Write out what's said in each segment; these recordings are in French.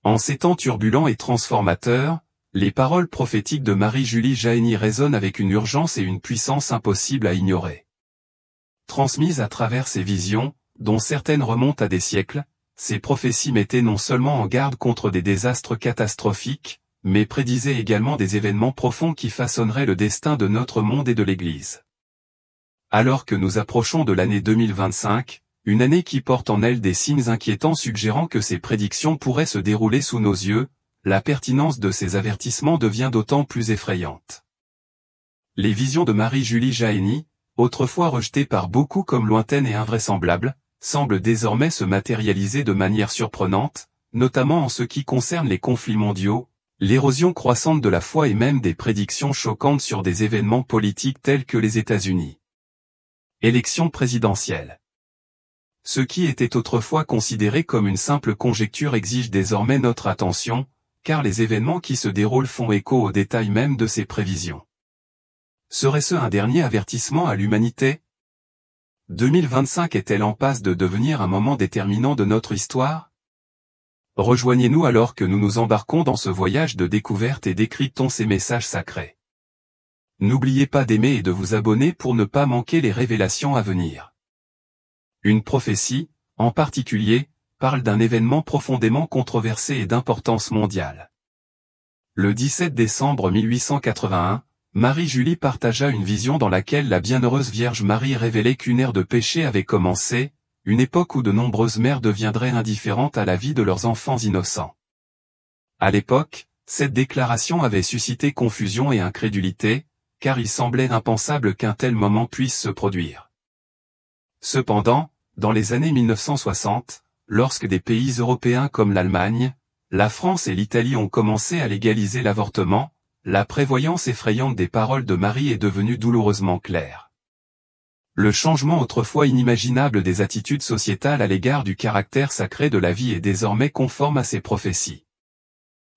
En ces temps turbulents et transformateurs, les paroles prophétiques de Marie-Julie Jahenny résonnent avec une urgence et une puissance impossibles à ignorer. Transmises à travers ces visions, dont certaines remontent à des siècles, ces prophéties mettaient non seulement en garde contre des désastres catastrophiques, mais prédisaient également des événements profonds qui façonneraient le destin de notre monde et de l'Église. Alors que nous approchons de l'année 2025, une année qui porte en elle des signes inquiétants suggérant que ces prédictions pourraient se dérouler sous nos yeux, la pertinence de ces avertissements devient d'autant plus effrayante. Les visions de Marie-Julie Jahenny, autrefois rejetées par beaucoup comme lointaines et invraisemblables, semblent désormais se matérialiser de manière surprenante, notamment en ce qui concerne les conflits mondiaux, l'érosion croissante de la foi et même des prédictions choquantes sur des événements politiques tels que les États-Unis. Élection présidentielle. Ce qui était autrefois considéré comme une simple conjecture exige désormais notre attention, car les événements qui se déroulent font écho aux détails même de ces prévisions. Serait-ce un dernier avertissement à l'humanité ? 2025 est-elle en passe de devenir un moment déterminant de notre histoire ? Rejoignez-nous alors que nous nous embarquons dans ce voyage de découverte et décryptons ces messages sacrés. N'oubliez pas d'aimer et de vous abonner pour ne pas manquer les révélations à venir. Une prophétie, en particulier, parle d'un événement profondément controversé et d'importance mondiale. Le 17 décembre 1881, Marie-Julie partagea une vision dans laquelle la bienheureuse Vierge Marie révélait qu'une ère de péché avait commencé, une époque où de nombreuses mères deviendraient indifférentes à la vie de leurs enfants innocents. À l'époque, cette déclaration avait suscité confusion et incrédulité, car il semblait impensable qu'un tel moment puisse se produire. Cependant, dans les années 1960, lorsque des pays européens comme l'Allemagne, la France et l'Italie ont commencé à légaliser l'avortement, la prévoyance effrayante des paroles de Marie est devenue douloureusement claire. Le changement autrefois inimaginable des attitudes sociétales à l'égard du caractère sacré de la vie est désormais conforme à ces prophéties.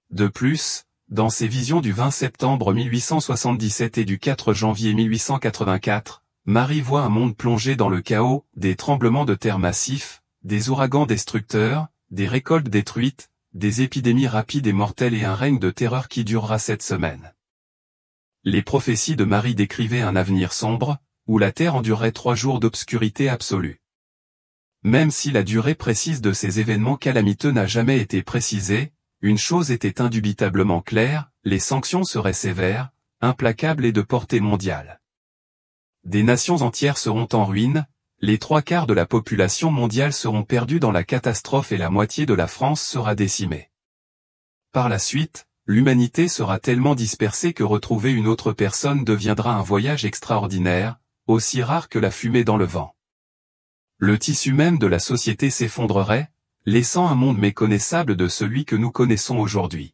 De plus, dans ses visions du 20 septembre 1877 et du 4 janvier 1884, Marie voit un monde plongé dans le chaos, des tremblements de terre massifs, des ouragans destructeurs, des récoltes détruites, des épidémies rapides et mortelles et un règne de terreur qui durera 7 semaines. Les prophéties de Marie décrivaient un avenir sombre, où la terre endurerait 3 jours d'obscurité absolue. Même si la durée précise de ces événements calamiteux n'a jamais été précisée, une chose était indubitablement claire, les sanctions seraient sévères, implacables et de portée mondiale. Des nations entières seront en ruine, les 3/4 de la population mondiale seront perdus dans la catastrophe et la moitié de la France sera décimée. Par la suite, l'humanité sera tellement dispersée que retrouver une autre personne deviendra un voyage extraordinaire, aussi rare que la fumée dans le vent. Le tissu même de la société s'effondrerait, laissant un monde méconnaissable de celui que nous connaissons aujourd'hui.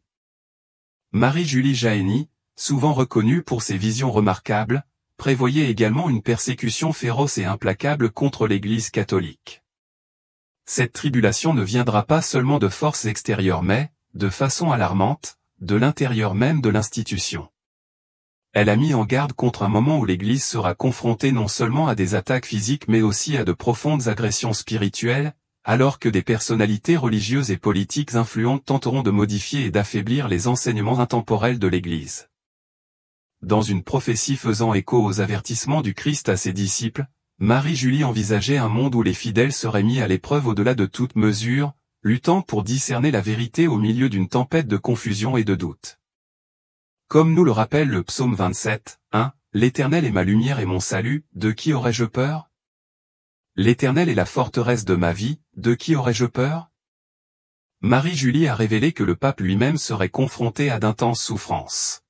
Marie-Julie Jahenny, souvent reconnue pour ses visions remarquables, prévoyait également une persécution féroce et implacable contre l'Église catholique. Cette tribulation ne viendra pas seulement de forces extérieures mais, de façon alarmante, de l'intérieur même de l'institution. Elle a mis en garde contre un moment où l'Église sera confrontée non seulement à des attaques physiques mais aussi à de profondes agressions spirituelles, alors que des personnalités religieuses et politiques influentes tenteront de modifier et d'affaiblir les enseignements intemporels de l'Église. Dans une prophétie faisant écho aux avertissements du Christ à ses disciples, Marie-Julie envisageait un monde où les fidèles seraient mis à l'épreuve au-delà de toute mesure, luttant pour discerner la vérité au milieu d'une tempête de confusion et de doute. Comme nous le rappelle le psaume 27, 1, « L'Éternel est ma lumière et mon salut, de qui aurais-je peur ? L'Éternel est la forteresse de ma vie, de qui aurais-je peur ?» Marie-Julie a révélé que le pape lui-même serait confronté à d'intenses souffrances.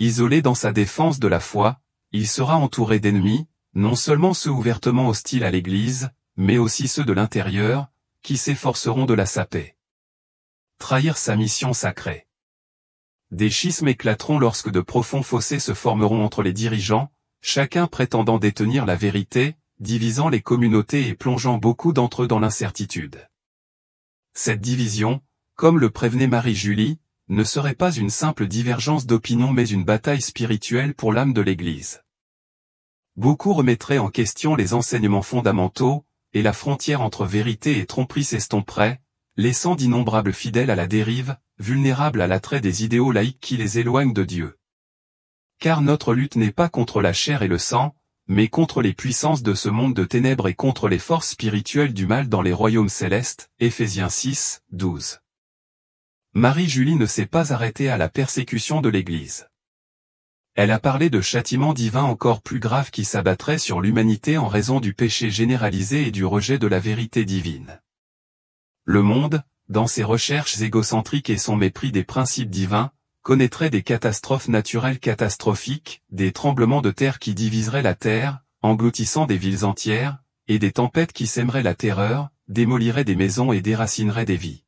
Isolé dans sa défense de la foi, il sera entouré d'ennemis, non seulement ceux ouvertement hostiles à l'Église, mais aussi ceux de l'intérieur, qui s'efforceront de la saper. Trahir sa mission sacrée. Des schismes éclateront lorsque de profonds fossés se formeront entre les dirigeants, chacun prétendant détenir la vérité, divisant les communautés et plongeant beaucoup d'entre eux dans l'incertitude. Cette division, comme le prévenait Marie-Julie, ne serait pas une simple divergence d'opinion mais une bataille spirituelle pour l'âme de l'Église. Beaucoup remettraient en question les enseignements fondamentaux, et la frontière entre vérité et tromperie s'estomperait, laissant d'innombrables fidèles à la dérive, vulnérables à l'attrait des idéaux laïques qui les éloignent de Dieu. Car notre lutte n'est pas contre la chair et le sang, mais contre les puissances de ce monde de ténèbres et contre les forces spirituelles du mal dans les royaumes célestes, Éphésiens 6, 12. Marie-Julie ne s'est pas arrêtée à la persécution de l'Église. Elle a parlé de châtiments divins encore plus graves qui s'abattraient sur l'humanité en raison du péché généralisé et du rejet de la vérité divine. Le monde, dans ses recherches égocentriques et son mépris des principes divins, connaîtrait des catastrophes naturelles catastrophiques, des tremblements de terre qui diviseraient la terre, engloutissant des villes entières, et des tempêtes qui sèmeraient la terreur, démoliraient des maisons et déracineraient des vies.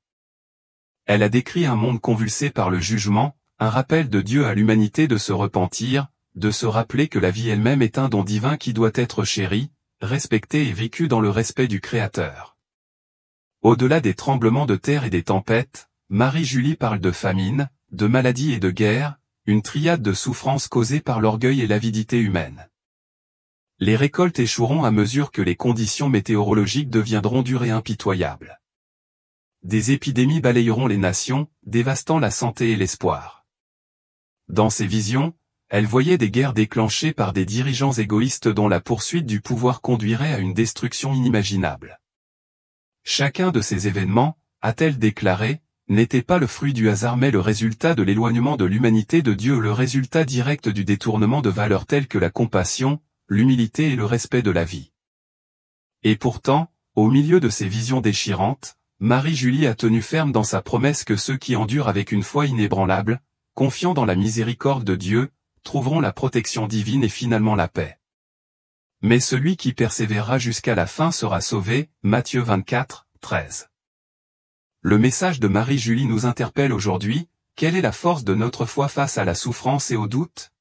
Elle a décrit un monde convulsé par le jugement, un rappel de Dieu à l'humanité de se repentir, de se rappeler que la vie elle-même est un don divin qui doit être chéri, respecté et vécu dans le respect du Créateur. Au-delà des tremblements de terre et des tempêtes, Marie-Julie parle de famine, de maladie et de guerre, une triade de souffrances causées par l'orgueil et l'avidité humaine. Les récoltes échoueront à mesure que les conditions météorologiques deviendront dures et impitoyables. Des épidémies balayeront les nations, dévastant la santé et l'espoir. Dans ses visions, elle voyait des guerres déclenchées par des dirigeants égoïstes dont la poursuite du pouvoir conduirait à une destruction inimaginable. Chacun de ces événements, a-t-elle déclaré, n'était pas le fruit du hasard mais le résultat de l'éloignement de l'humanité de Dieu, le résultat direct du détournement de valeurs telles que la compassion, l'humilité et le respect de la vie. Et pourtant, au milieu de ces visions déchirantes, Marie-Julie a tenu ferme dans sa promesse que ceux qui endurent avec une foi inébranlable, confiant dans la miséricorde de Dieu, trouveront la protection divine et finalement la paix. Mais celui qui persévérera jusqu'à la fin sera sauvé, Matthieu 24, 13. Le message de Marie-Julie nous interpelle aujourd'hui, quelle est la force de notre foi face à la souffrance et au doute?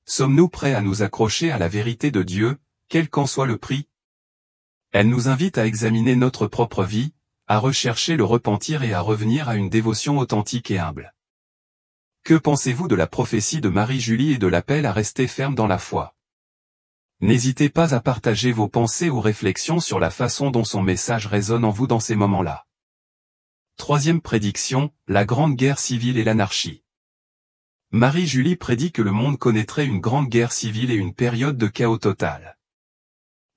Sommes-nous prêts à nous accrocher à la vérité de Dieu, quel qu'en soit le prix? Elle nous invite à examiner notre propre vie, à rechercher le repentir et à revenir à une dévotion authentique et humble. Que pensez-vous de la prophétie de Marie-Julie et de l'appel à rester ferme dans la foi? N'hésitez pas à partager vos pensées ou réflexions sur la façon dont son message résonne en vous dans ces moments-là. Troisième prédiction, la grande guerre civile et l'anarchie. Marie-Julie prédit que le monde connaîtrait une grande guerre civile et une période de chaos total.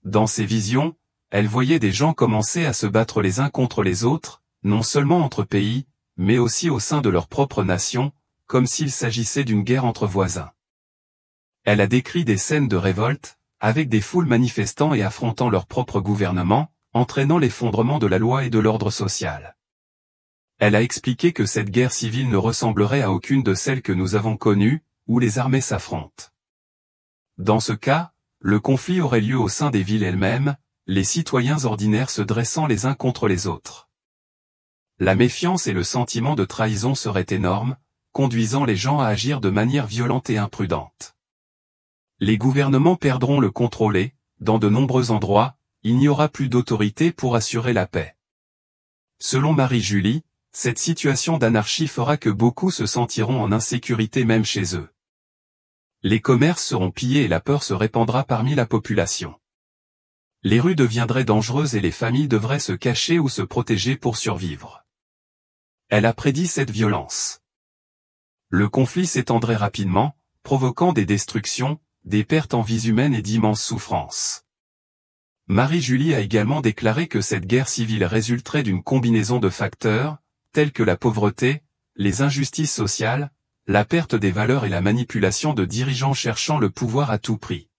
Dans ses visions, elle voyait des gens commencer à se battre les uns contre les autres, non seulement entre pays, mais aussi au sein de leur propre nation, comme s'il s'agissait d'une guerre entre voisins. Elle a décrit des scènes de révolte, avec des foules manifestant et affrontant leur propre gouvernement, entraînant l'effondrement de la loi et de l'ordre social. Elle a expliqué que cette guerre civile ne ressemblerait à aucune de celles que nous avons connues, où les armées s'affrontent. Dans ce cas, le conflit aurait lieu au sein des villes elles-mêmes, les citoyens ordinaires se dressant les uns contre les autres. La méfiance et le sentiment de trahison seraient énormes, conduisant les gens à agir de manière violente et imprudente. Les gouvernements perdront le contrôle et, dans de nombreux endroits, il n'y aura plus d'autorité pour assurer la paix. Selon Marie-Julie, cette situation d'anarchie fera que beaucoup se sentiront en insécurité même chez eux. Les commerces seront pillés et la peur se répandra parmi la population. Les rues deviendraient dangereuses et les familles devraient se cacher ou se protéger pour survivre. Elle a prédit cette violence. Le conflit s'étendrait rapidement, provoquant des destructions, des pertes en vies humaines et d'immenses souffrances. Marie-Julie a également déclaré que cette guerre civile résulterait d'une combinaison de facteurs, tels que la pauvreté, les injustices sociales, la perte des valeurs et la manipulation de dirigeants cherchant le pouvoir à tout prix.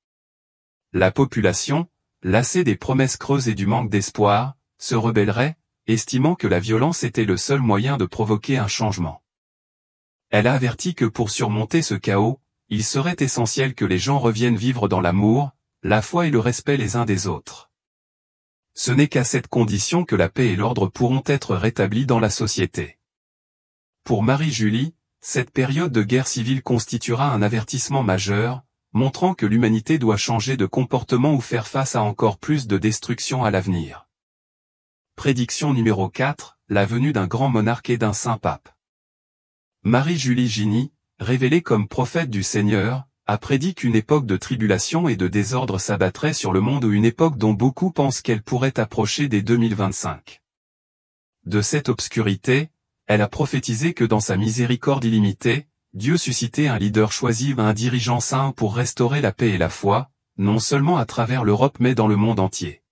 La population, lassée des promesses creuses et du manque d'espoir, se rebellerait, estimant que la violence était le seul moyen de provoquer un changement. Elle a averti que pour surmonter ce chaos, il serait essentiel que les gens reviennent vivre dans l'amour, la foi et le respect les uns des autres. Ce n'est qu'à cette condition que la paix et l'ordre pourront être rétablis dans la société. Pour Marie-Julie, cette période de guerre civile constituera un avertissement majeur, montrant que l'humanité doit changer de comportement ou faire face à encore plus de destruction à l'avenir. Prédiction numéro 4, la venue d'un grand monarque et d'un saint pape. Marie-Julie Giny, révélée comme prophète du Seigneur, a prédit qu'une époque de tribulation et de désordre s'abattrait sur le monde ou une époque dont beaucoup pensent qu'elle pourrait approcher dès 2025. De cette obscurité, elle a prophétisé que dans sa miséricorde illimitée, Dieu suscitait un leader choisi, un dirigeant saint pour restaurer la paix et la foi, non seulement à travers l'Europe mais dans le monde entier.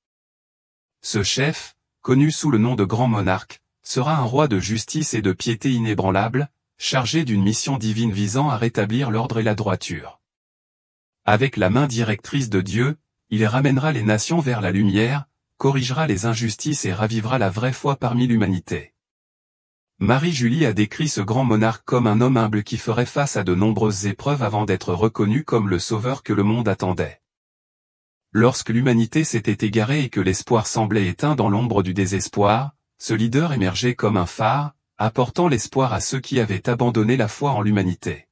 Ce chef, connu sous le nom de grand monarque, sera un roi de justice et de piété inébranlable, chargé d'une mission divine visant à rétablir l'ordre et la droiture. Avec la main directrice de Dieu, il ramènera les nations vers la lumière, corrigera les injustices et ravivera la vraie foi parmi l'humanité. Marie-Julie a décrit ce grand monarque comme un homme humble qui ferait face à de nombreuses épreuves avant d'être reconnu comme le sauveur que le monde attendait. Lorsque l'humanité s'était égarée et que l'espoir semblait éteint dans l'ombre du désespoir, ce leader émergeait comme un phare, apportant l'espoir à ceux qui avaient abandonné la foi en l'humanité.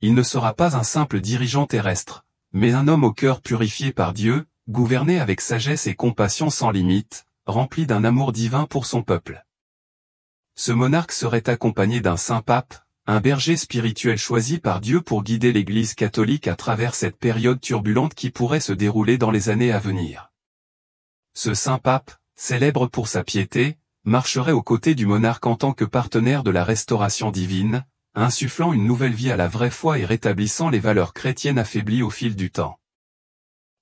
Il ne sera pas un simple dirigeant terrestre, mais un homme au cœur purifié par Dieu, gouverné avec sagesse et compassion sans limite, rempli d'un amour divin pour son peuple. Ce monarque serait accompagné d'un saint pape, un berger spirituel choisi par Dieu pour guider l'Église catholique à travers cette période turbulente qui pourrait se dérouler dans les années à venir. Ce saint pape, célèbre pour sa piété, marcherait aux côtés du monarque en tant que partenaire de la restauration divine, insufflant une nouvelle vie à la vraie foi et rétablissant les valeurs chrétiennes affaiblies au fil du temps.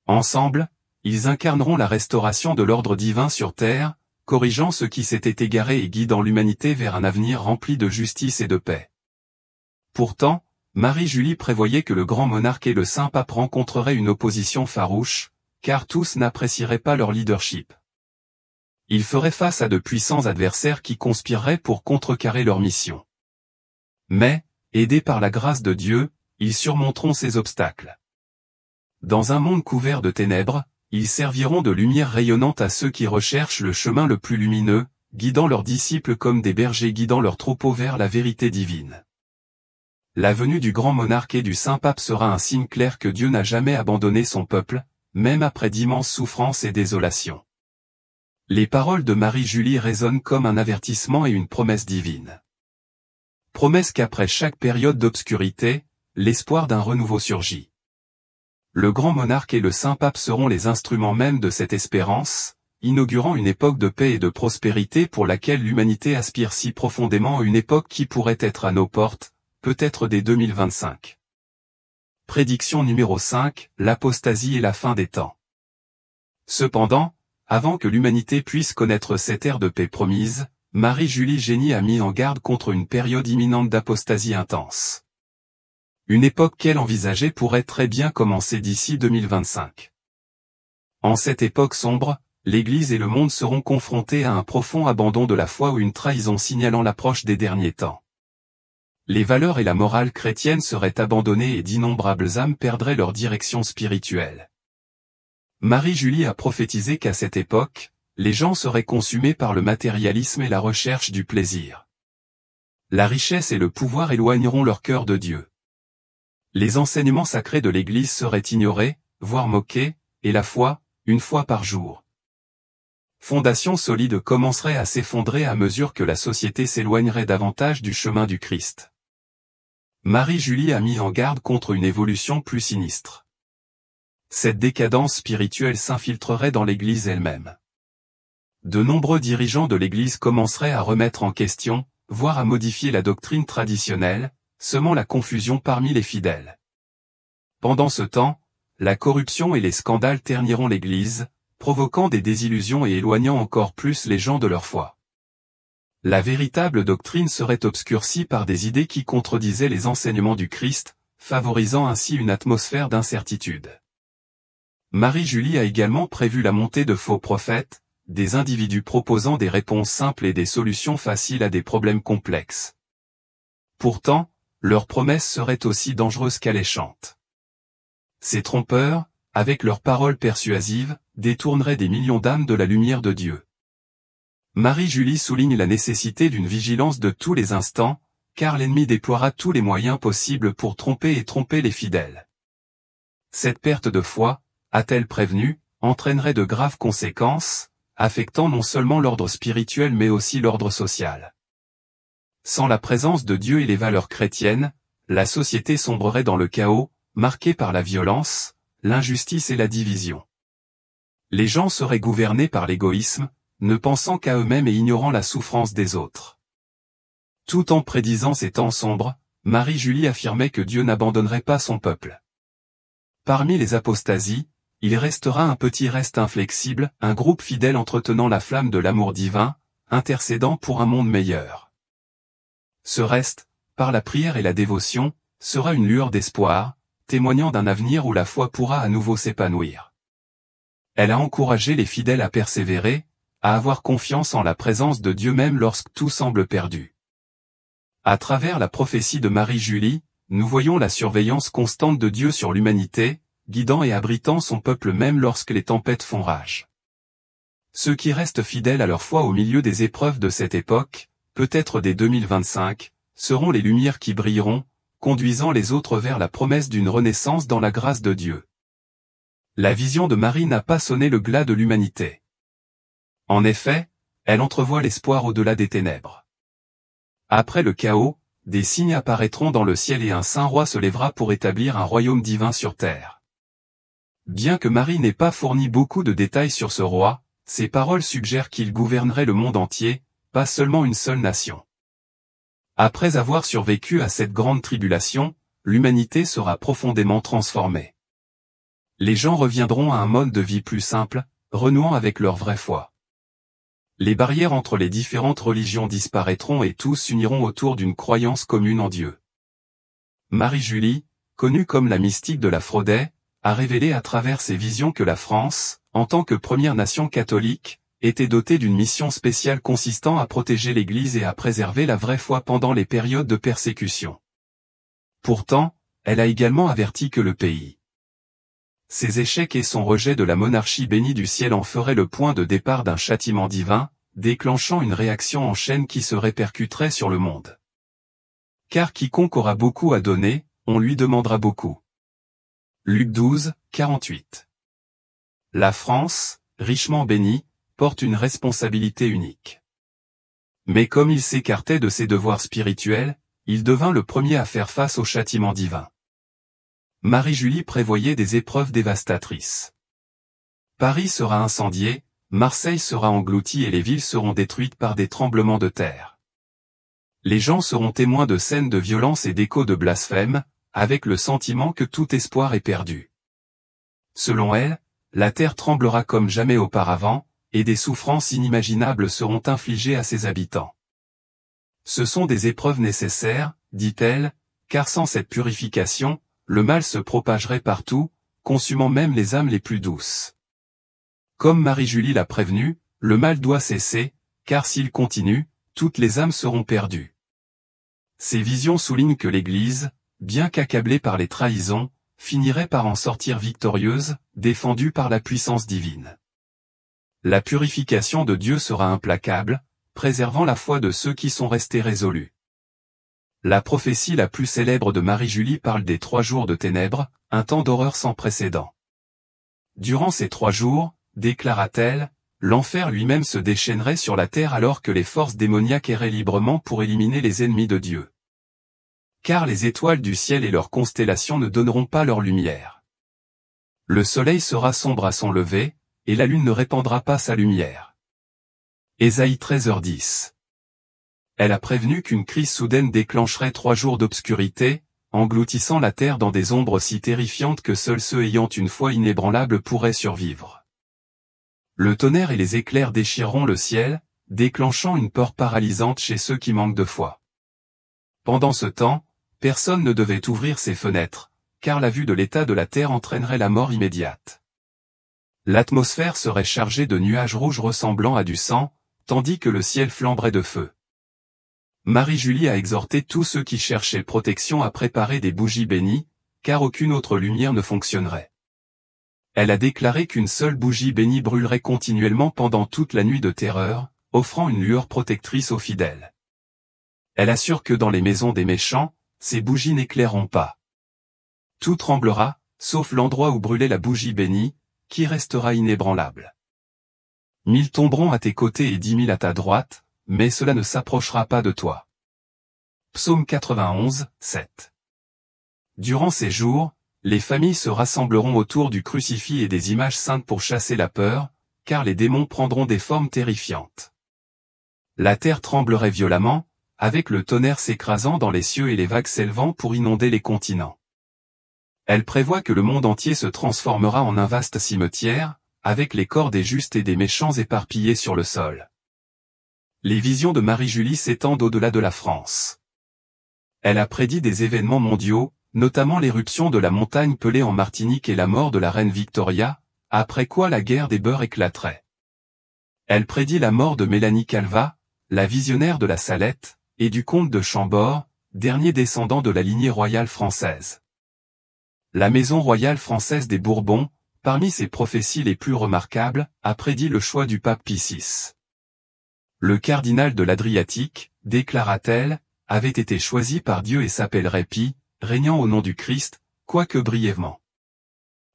Ensemble, ils incarneront la restauration de l'ordre divin sur terre, corrigeant ceux qui s'étaient égarés et guidant l'humanité vers un avenir rempli de justice et de paix. Pourtant, Marie-Julie prévoyait que le grand monarque et le saint pape rencontreraient une opposition farouche, car tous n'apprécieraient pas leur leadership. Ils feraient face à de puissants adversaires qui conspireraient pour contrecarrer leur mission. Mais, aidés par la grâce de Dieu, ils surmonteront ces obstacles. Dans un monde couvert de ténèbres, ils serviront de lumière rayonnante à ceux qui recherchent le chemin le plus lumineux, guidant leurs disciples comme des bergers guidant leurs troupeaux vers la vérité divine. La venue du grand monarque et du saint pape sera un signe clair que Dieu n'a jamais abandonné son peuple, même après d'immenses souffrances et désolations. Les paroles de Marie-Julie résonnent comme un avertissement et une promesse divine. Promesse qu'après chaque période d'obscurité, l'espoir d'un renouveau surgit. Le grand monarque et le saint pape seront les instruments mêmes de cette espérance, inaugurant une époque de paix et de prospérité pour laquelle l'humanité aspire si profondément, une époque qui pourrait être à nos portes, peut-être dès 2025. Prédiction numéro 5, l'apostasie et la fin des temps. Cependant, avant que l'humanité puisse connaître cette ère de paix promise, Marie-Julie Génie a mis en garde contre une période imminente d'apostasie intense. Une époque qu'elle envisageait pourrait très bien commencer d'ici 2025. En cette époque sombre, l'Église et le monde seront confrontés à un profond abandon de la foi ou une trahison signalant l'approche des derniers temps. Les valeurs et la morale chrétienne seraient abandonnées et d'innombrables âmes perdraient leur direction spirituelle. Marie-Julie a prophétisé qu'à cette époque, les gens seraient consumés par le matérialisme et la recherche du plaisir. La richesse et le pouvoir éloigneront leur cœur de Dieu. Les enseignements sacrés de l'Église seraient ignorés, voire moqués, et la foi, une fois par jour. Fondation solide commencerait à s'effondrer à mesure que la société s'éloignerait davantage du chemin du Christ. Marie-Julie a mis en garde contre une évolution plus sinistre. Cette décadence spirituelle s'infiltrerait dans l'Église elle-même. De nombreux dirigeants de l'Église commenceraient à remettre en question, voire à modifier la doctrine traditionnelle, semant la confusion parmi les fidèles. Pendant ce temps, la corruption et les scandales terniront l'Église, provoquant des désillusions et éloignant encore plus les gens de leur foi. La véritable doctrine serait obscurcie par des idées qui contredisaient les enseignements du Christ, favorisant ainsi une atmosphère d'incertitude. Marie-Julie a également prévu la montée de faux prophètes, des individus proposant des réponses simples et des solutions faciles à des problèmes complexes. Pourtant, leurs promesses seraient aussi dangereuses qu'alléchantes. Ces trompeurs, avec leurs paroles persuasives, détourneraient des millions d'âmes de la lumière de Dieu. Marie-Julie souligne la nécessité d'une vigilance de tous les instants, car l'ennemi déploiera tous les moyens possibles pour tromper les fidèles. Cette perte de foi, a-t-elle prévenu, entraînerait de graves conséquences, affectant non seulement l'ordre spirituel mais aussi l'ordre social. Sans la présence de Dieu et les valeurs chrétiennes, la société sombrerait dans le chaos, marquée par la violence, l'injustice et la division. Les gens seraient gouvernés par l'égoïsme, ne pensant qu'à eux-mêmes et ignorant la souffrance des autres. Tout en prédisant ces temps sombres, Marie-Julie affirmait que Dieu n'abandonnerait pas son peuple. Parmi les apostasies, il restera un petit reste inflexible, un groupe fidèle entretenant la flamme de l'amour divin, intercédant pour un monde meilleur. Ce reste, par la prière et la dévotion, sera une lueur d'espoir, témoignant d'un avenir où la foi pourra à nouveau s'épanouir. Elle a encouragé les fidèles à persévérer, à avoir confiance en la présence de Dieu même lorsque tout semble perdu. À travers la prophétie de Marie-Julie, nous voyons la surveillance constante de Dieu sur l'humanité, guidant et abritant son peuple même lorsque les tempêtes font rage. Ceux qui restent fidèles à leur foi au milieu des épreuves de cette époque, peut-être dès 2025, seront les lumières qui brilleront, conduisant les autres vers la promesse d'une renaissance dans la grâce de Dieu. La vision de Marie n'a pas sonné le glas de l'humanité. En effet, elle entrevoit l'espoir au-delà des ténèbres. Après le chaos, des signes apparaîtront dans le ciel et un saint roi se lèvera pour établir un royaume divin sur terre. Bien que Marie n'ait pas fourni beaucoup de détails sur ce roi, ses paroles suggèrent qu'il gouvernerait le monde entier, pas seulement une seule nation. Après avoir survécu à cette grande tribulation, l'humanité sera profondément transformée. Les gens reviendront à un mode de vie plus simple, renouant avec leur vraie foi. Les barrières entre les différentes religions disparaîtront et tous s'uniront autour d'une croyance commune en Dieu. Marie-Julie, connue comme la mystique de la Fraudet, a révélé à travers ses visions que la France, en tant que première nation catholique, était dotée d'une mission spéciale consistant à protéger l'Église et à préserver la vraie foi pendant les périodes de persécution. Pourtant, elle a également averti que le pays, ses échecs et son rejet de la monarchie bénie du ciel en feraient le point de départ d'un châtiment divin, déclenchant une réaction en chaîne qui se répercuterait sur le monde. Car quiconque aura beaucoup à donner, on lui demandera beaucoup. Luc 12, 48. La France, richement bénie, porte une responsabilité unique. Mais comme il s'écartait de ses devoirs spirituels, il devint le premier à faire face au châtiment divin. Marie-Julie prévoyait des épreuves dévastatrices. Paris sera incendié, Marseille sera engloutie et les villes seront détruites par des tremblements de terre. Les gens seront témoins de scènes de violence et d'échos de blasphème, avec le sentiment que tout espoir est perdu. Selon elle, la terre tremblera comme jamais auparavant, et des souffrances inimaginables seront infligées à ses habitants. Ce sont des épreuves nécessaires, dit-elle, car sans cette purification, le mal se propagerait partout, consumant même les âmes les plus douces. Comme Marie-Julie l'a prévenu, le mal doit cesser, car s'il continue, toutes les âmes seront perdues. Ces visions soulignent que l'Église, bien qu'accablée par les trahisons, finirait par en sortir victorieuse, défendue par la puissance divine. La purification de Dieu sera implacable, préservant la foi de ceux qui sont restés résolus. La prophétie la plus célèbre de Marie-Julie parle des 3 jours de ténèbres, un temps d'horreur sans précédent. Durant ces 3 jours, déclara-t-elle, l'enfer lui-même se déchaînerait sur la terre alors que les forces démoniaques erraient librement pour éliminer les ennemis de Dieu. Car les étoiles du ciel et leurs constellations ne donneront pas leur lumière. Le soleil sera sombre à son lever, et la lune ne répandra pas sa lumière. Ésaïe 13h10. Elle a prévenu qu'une crise soudaine déclencherait 3 jours d'obscurité, engloutissant la terre dans des ombres si terrifiantes que seuls ceux ayant une foi inébranlable pourraient survivre. Le tonnerre et les éclairs déchireront le ciel, déclenchant une peur paralysante chez ceux qui manquent de foi. Pendant ce temps, personne ne devait ouvrir ses fenêtres, car la vue de l'état de la terre entraînerait la mort immédiate. L'atmosphère serait chargée de nuages rouges ressemblant à du sang, tandis que le ciel flamberait de feu. Marie-Julie a exhorté tous ceux qui cherchaient protection à préparer des bougies bénies, car aucune autre lumière ne fonctionnerait. Elle a déclaré qu'une seule bougie bénie brûlerait continuellement pendant toute la nuit de terreur, offrant une lueur protectrice aux fidèles. Elle assure que dans les maisons des méchants, ces bougies n'éclaireront pas. Tout tremblera, sauf l'endroit où brûlait la bougie bénie, qui restera inébranlable. 1000 tomberont à tes côtés et 10 000 à ta droite, mais cela ne s'approchera pas de toi. Psaume 91, 7. Durant ces jours, les familles se rassembleront autour du crucifix et des images saintes pour chasser la peur, car les démons prendront des formes terrifiantes. La terre tremblerait violemment, avec le tonnerre s'écrasant dans les cieux et les vagues s'élevant pour inonder les continents. Elle prévoit que le monde entier se transformera en un vaste cimetière, avec les corps des justes et des méchants éparpillés sur le sol. Les visions de Marie-Julie s'étendent au-delà de la France. Elle a prédit des événements mondiaux, notamment l'éruption de la montagne Pelée en Martinique et la mort de la reine Victoria, après quoi la guerre des beurs éclaterait. Elle prédit la mort de Mélanie Calvat, la visionnaire de la Salette, et du comte de Chambord, dernier descendant de la lignée royale française. La maison royale française des Bourbons, parmi ses prophéties les plus remarquables, a prédit le choix du pape Pie VI. Le cardinal de l'Adriatique, déclara-t-elle, avait été choisi par Dieu et s'appellerait Pie, régnant au nom du Christ, quoique brièvement.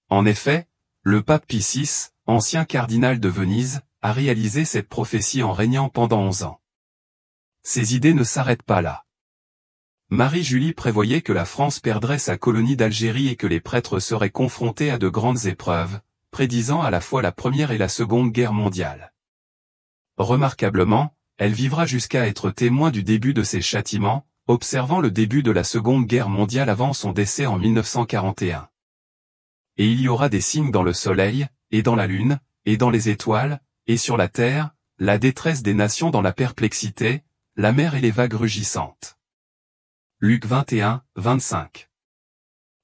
En effet, le pape Pie VI, ancien cardinal de Venise, a réalisé cette prophétie en régnant pendant 11 ans. Ses idées ne s'arrêtent pas là. Marie-Julie prévoyait que la France perdrait sa colonie d'Algérie et que les prêtres seraient confrontés à de grandes épreuves, prédisant à la fois la Première et la Seconde Guerre mondiale. Remarquablement, elle vivra jusqu'à être témoin du début de ces châtiments, observant le début de la Seconde Guerre mondiale avant son décès en 1941. Et il y aura des signes dans le soleil, et dans la lune, et dans les étoiles, et sur la terre, la détresse des nations dans la perplexité, la mer et les vagues rugissantes. Luc 21, 25.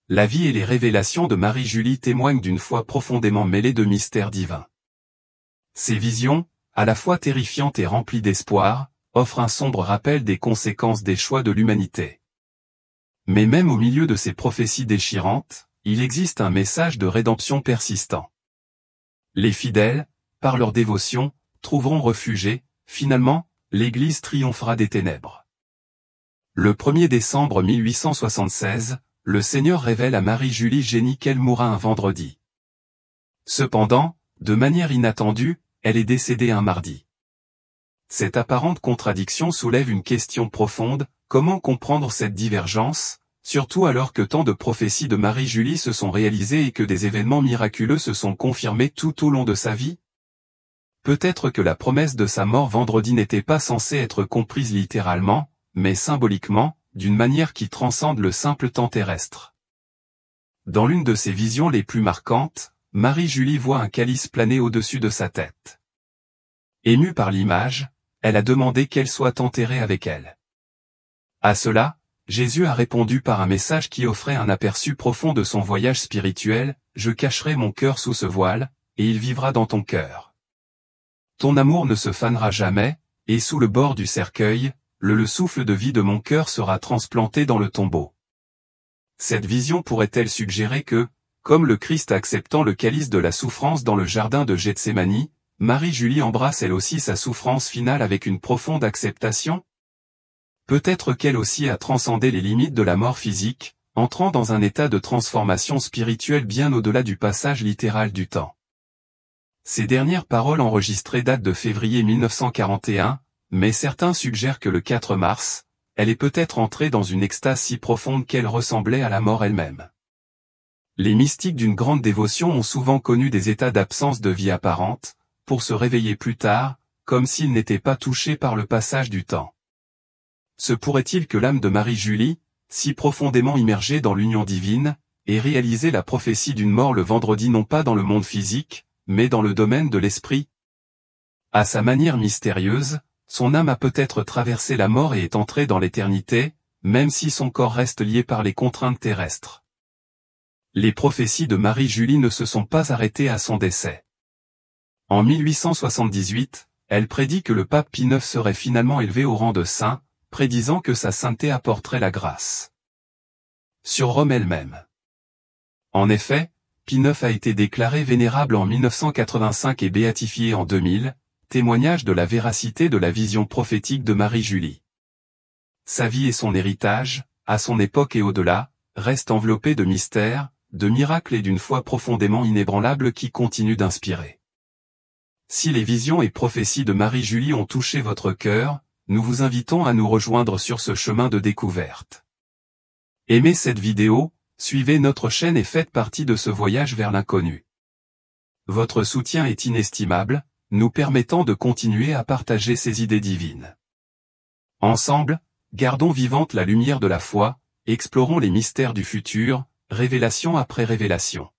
La vie et les révélations de Marie-Julie témoignent d'une foi profondément mêlée de mystères divins. Ces visions, à la fois terrifiantes et remplies d'espoir, offrent un sombre rappel des conséquences des choix de l'humanité. Mais même au milieu de ces prophéties déchirantes, il existe un message de rédemption persistant. Les fidèles, par leur dévotion, trouveront refuge et, finalement, l'Église triomphera des ténèbres. Le 1er décembre 1876, le Seigneur révèle à Marie-Julie Génie qu'elle mourra un vendredi. Cependant, de manière inattendue, elle est décédée un mardi. Cette apparente contradiction soulève une question profonde: comment comprendre cette divergence, surtout alors que tant de prophéties de Marie-Julie se sont réalisées et que des événements miraculeux se sont confirmés tout au long de sa vie? Peut-être que la promesse de sa mort vendredi n'était pas censée être comprise littéralement, mais symboliquement, d'une manière qui transcende le simple temps terrestre. Dans l'une de ses visions les plus marquantes, Marie-Julie voit un calice planer au-dessus de sa tête. Émue par l'image, elle a demandé qu'elle soit enterrée avec elle. À cela, Jésus a répondu par un message qui offrait un aperçu profond de son voyage spirituel: « Je cacherai mon cœur sous ce voile, et il vivra dans ton cœur. Ton amour ne se fanera jamais, et sous le bord du cercueil, le souffle de vie de mon cœur sera transplanté dans le tombeau. » Cette vision pourrait-elle suggérer que, comme le Christ acceptant le calice de la souffrance dans le jardin de Gethsémani, Marie-Julie embrasse elle aussi sa souffrance finale avec une profonde acceptation? Peut-être qu'elle aussi a transcendé les limites de la mort physique, entrant dans un état de transformation spirituelle bien au-delà du passage littéral du temps. Ces dernières paroles enregistrées datent de février 1941, mais certains suggèrent que le 4 mars, elle est peut-être entrée dans une extase si profonde qu'elle ressemblait à la mort elle-même. Les mystiques d'une grande dévotion ont souvent connu des états d'absence de vie apparente, pour se réveiller plus tard, comme s'ils n'étaient pas touchés par le passage du temps. Se pourrait-il que l'âme de Marie-Julie, si profondément immergée dans l'union divine, ait réalisé la prophétie d'une mort le vendredi non pas dans le monde physique, mais dans le domaine de l'esprit? À sa manière mystérieuse, son âme a peut-être traversé la mort et est entrée dans l'éternité, même si son corps reste lié par les contraintes terrestres. Les prophéties de Marie-Julie ne se sont pas arrêtées à son décès. En 1878, elle prédit que le pape Pie IX serait finalement élevé au rang de saint, prédisant que sa sainteté apporterait la grâce sur Rome elle-même. En effet, Pie IX a été déclaré vénérable en 1985 et béatifié en 2000, témoignage de la véracité de la vision prophétique de Marie-Julie. Sa vie et son héritage, à son époque et au-delà, restent enveloppés de mystères, de miracles et d'une foi profondément inébranlable qui continue d'inspirer. Si les visions et prophéties de Marie-Julie ont touché votre cœur, nous vous invitons à nous rejoindre sur ce chemin de découverte. Aimez cette vidéo, suivez notre chaîne et faites partie de ce voyage vers l'inconnu. Votre soutien est inestimable, nous permettant de continuer à partager ces idées divines. Ensemble, gardons vivante la lumière de la foi, explorons les mystères du futur, révélation après révélation.